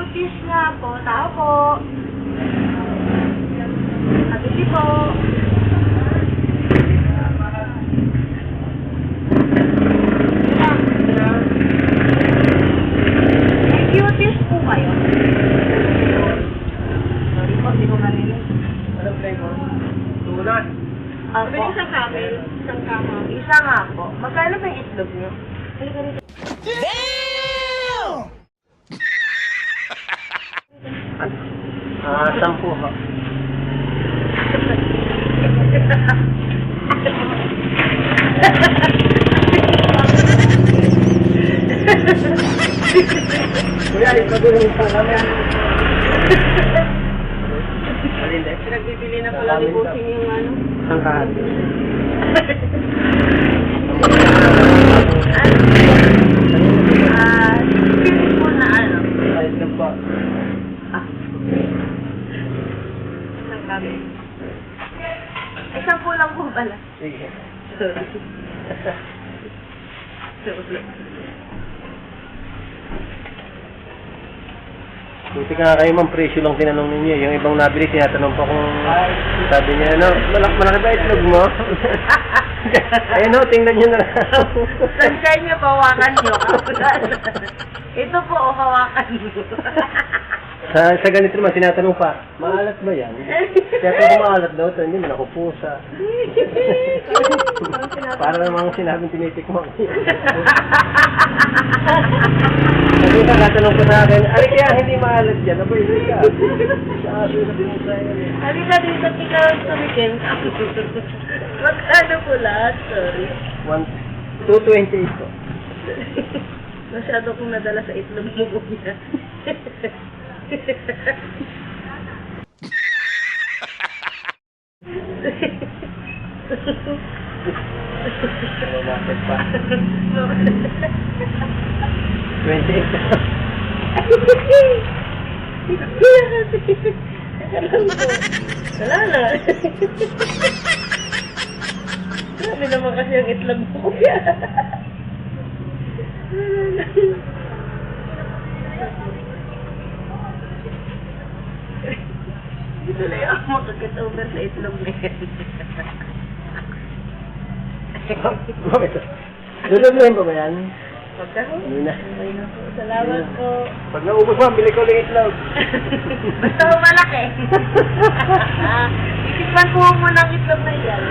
cuties nga po. Tao po. Kabili po. May cuties po kayo. Sorry po, hindi ko marinig. Anong flavor? Tulad. Sabi niyo isang camel. Isang camel. Isa nga po. Magkano ba yung itlog niyo? Halika rito. Sampu ho. Kuya, ipagulong pa namin. Nagbibili na pala ni Bossing yung ano. Ang kahit. Beautiful na ano. Ayos na po. Isang kami. Isang lang po pala. Sige. Sorry. Sorry. Buti nga kayo ma'am, presyo lang tinanong ninyo. Yung ibang nabili, tinatanong pa kung sabi niya, ano, malaki ba itlog mo? Ayun o, tingnan nyo na lang. Sansay niyo, hawakan niyo. Ito po, hawakan niyo. Sa ganito naman, tinatanong pa, maalat ba yan? Kaya kung maalat daw, ito, hindi man ako pusa. Para namang sinabing tinitikman ko. Kasi nakatanong ko sa akin, ari kaya hindi maalat yan, aba hindi ka. Sa aso na pinusa yan eh. Halika dito, ikaw sumikin. Magkano po lahat? Sorry. 228 po. Masyado kong nadala sa itlog mo, kuya. Ano natin pa? 28. Wala na. Sabi naman kasi ang itlog mo, kuya. Dito na yung makagat over sa itlog na yan. Lulunuhin pa ba yan? Pagkahon? Hindi na. Salamat po. Pag naubos mo, bili ko ulit itlog. Basta mo malaki. Itikman po muna ang itlog na yan.